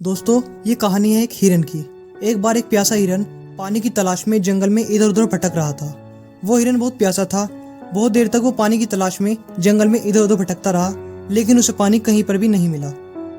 दोस्तों, ये कहानी है एक हिरन की। एक बार एक प्यासा हिरन पानी की तलाश में जंगल में इधर उधर भटक रहा था। वो हिरन बहुत प्यासा था। बहुत देर तक वो पानी की तलाश में जंगल में इधर उधर भटकता रहा, लेकिन उसे पानी कहीं पर भी नहीं मिला।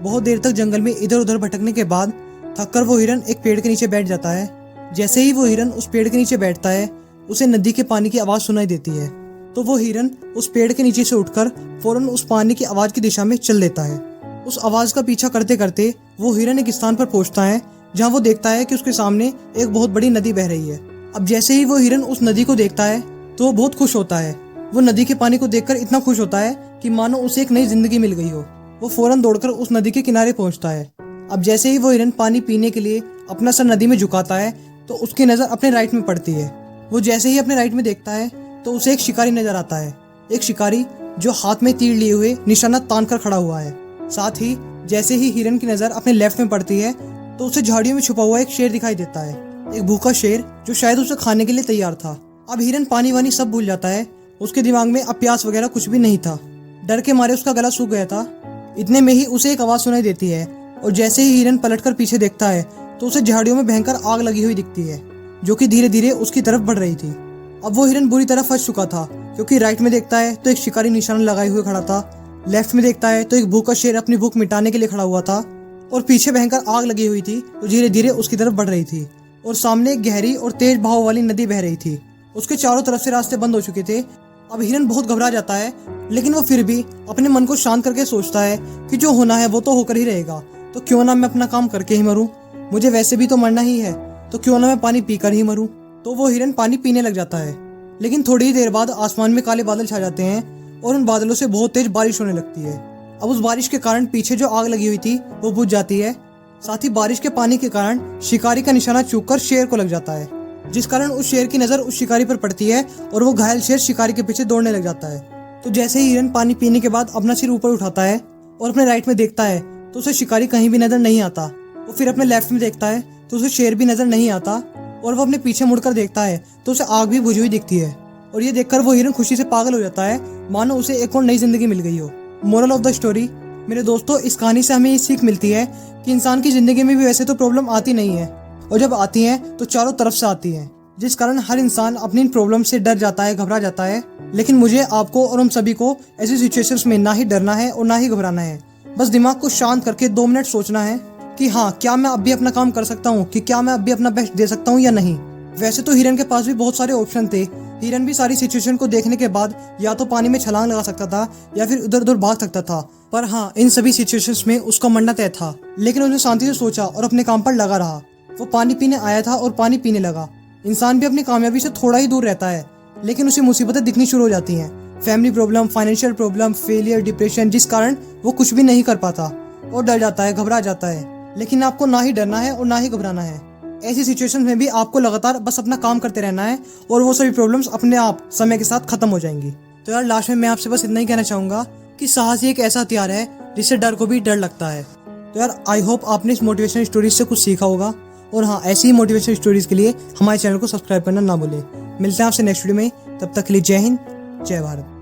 बहुत देर तक जंगल में इधर उधर भटकने के बाद थककर वो हिरन एक पेड़ के नीचे बैठ जाता है। जैसे ही वो हिरन उस पेड़ के नीचे बैठता है, उसे नदी के पानी की आवाज सुनाई देती है। तो वो हिरन उस पेड़ के नीचे से उठकर फौरन उस पानी की आवाज की दिशा में चल देता है। उस आवाज का पीछा करते करते वो हिरन एक स्थान पर पहुंचता है जहां वो देखता है कि उसके सामने एक बहुत बड़ी नदी बह रही है। अब जैसे ही वो हिरन उस नदी को देखता है तो वो बहुत खुश होता है। वो नदी के पानी को देखकर इतना खुश होता है कि मानो उसे एक नई जिंदगी मिल गई हो। वो फौरन दौड़कर उस नदी के किनारे पहुंचता है। अब जैसे ही वो हिरन पानी पीने के लिए अपना सर नदी में झुकाता है तो उसकी नजर अपने राइट में पड़ती है। वो जैसे ही अपने राइट में देखता है तो उसे एक शिकारी नजर आता है। एक शिकारी जो हाथ में तीर लिए हुए निशाना तान कर खड़ा हुआ है। साथ ही जैसे ही हिरन की नजर अपने लेफ्ट में पड़ती है तो उसे झाड़ियों में छुपा हुआ एक शेर दिखाई देता है। एक भूखा शेर जो शायद उसे खाने के लिए तैयार था। अब हिरन पानी वानी सब भूल जाता है। उसके दिमाग में अब प्यास वगैरह कुछ भी नहीं था। डर के मारे उसका गला सूख गया था। इतने में ही उसे एक आवाज सुनाई देती है और जैसे ही हिरन पलटकर पीछे देखता है तो उसे झाड़ियों में भयंकर आग लगी हुई दिखती है, जो कि धीरे धीरे उसकी तरफ बढ़ रही थी। अब वो हिरन बुरी तरह फंस चुका था, क्योंकि राइट में देखता है तो एक शिकारी निशाना लगाए हुए खड़ा था, लेफ्ट में देखता है तो एक भूखा शेर अपनी भूख मिटाने के लिए खड़ा हुआ था और पीछे भयंकर आग लगी हुई थी जो धीरे धीरे उसकी तरफ बढ़ रही थी और सामने एक गहरी और तेज बहाव वाली नदी बह रही थी। उसके चारों तरफ से रास्ते बंद हो चुके थे। अब हिरन बहुत घबरा जाता है, लेकिन वो फिर भी अपने मन को शांत करके सोचता है कि जो होना है वो तो होकर ही रहेगा, तो क्यों ना मैं अपना काम करके ही मरूं। मुझे वैसे भी तो मरना ही है, तो क्यों ना मैं पानी पीकर ही मरूं। तो वो हिरन पानी पीने लग जाता है। लेकिन थोड़ी ही देर बाद आसमान में काले बादल छा जाते हैं और उन बादलों से बहुत तेज बारिश होने लगती है। अब उस बारिश के कारण पीछे जो आग लगी हुई थी वो बुझ जाती है। साथ ही बारिश के पानी के कारण शिकारी का निशाना चूककर शेर को लग जाता है, जिस कारण उस शेर की नजर उस शिकारी पर पड़ती है और वो घायल शेर शिकारी के पीछे दौड़ने लग जाता है। तो जैसे ही हिरन पानी पीने के बाद अपना सिर ऊपर उठाता है और अपने राइट में देखता है तो उसे शिकारी कहीं भी नजर नहीं आता। वो फिर अपने लेफ्ट में देखता है तो उसे शेर भी नजर नहीं आता और वो अपने पीछे मुड़कर देखता है तो उसे आग भी बुझी हुई दिखती है। और ये देखकर वो हिरन खुशी से पागल हो जाता है, मानो उसे एक और नई जिंदगी मिल गई हो। मोरल ऑफ द स्टोरी, मेरे दोस्तों, इस कहानी से हमें ये सीख मिलती है कि इंसान की जिंदगी में भी वैसे तो प्रॉब्लम आती नहीं है, और जब आती हैं तो चारों तरफ से आती हैं, जिस कारण हर इंसान अपनी इन प्रॉब्लम से डर जाता है, घबरा जाता है। लेकिन मुझे, आपको और हम सभी को ऐसी सिचुएशंस में ना ही डरना है और ना ही घबराना है। बस दिमाग को शांत करके 2 मिनट सोचना है कि हाँ, क्या मैं अब भी अपना काम कर सकता हूँ, कि क्या मैं अब भी अपना बेस्ट दे सकता हूँ या नहीं। वैसे तो हिरन के पास भी बहुत सारे ऑप्शन थे। हिरन भी सारी सिचुएशन को देखने के बाद या तो पानी में छलांग लगा सकता था या फिर उधर उधर भाग सकता था, पर हाँ, इन सभी सिचुएशंस में उसका मरना तय था। लेकिन उसने शांति से सोचा और अपने काम पर लगा रहा। वो पानी पीने आया था और पानी पीने लगा। इंसान भी अपनी कामयाबी से थोड़ा ही दूर रहता है, लेकिन उसे मुसीबतें दिखनी शुरू हो जाती हैं। Family problem, financial problem, failure, depression, जिस कारण वो कुछ भी नहीं कर पाता और डर जाता है, घबरा जाता है। लेकिन आपको ना ही डरना है और ना ही घबराना है। ऐसी सिचुएशन में भी आपको लगातार बस अपना काम करते रहना है और वो सभी प्रॉब्लम्स अपने आप समय के साथ खत्म हो जाएंगी। तो यार, लास्ट में मैं आपसे बस इतना ही कहना चाहूंगा कि साहस ही एक ऐसा हथियार है जिससे डर को भी डर लगता है। तो यार, आई होप आपने इस मोटिवेशनल स्टोरीज से कुछ सीखा होगा। और हाँ, ऐसी ही मोटिवेशनल स्टोरीज के लिए हमारे चैनल को सब्सक्राइब करना ना भूलें। मिलते हैं आपसे नेक्स्ट वीडियो में, तब तक के लिए जय हिंद, जय भारत।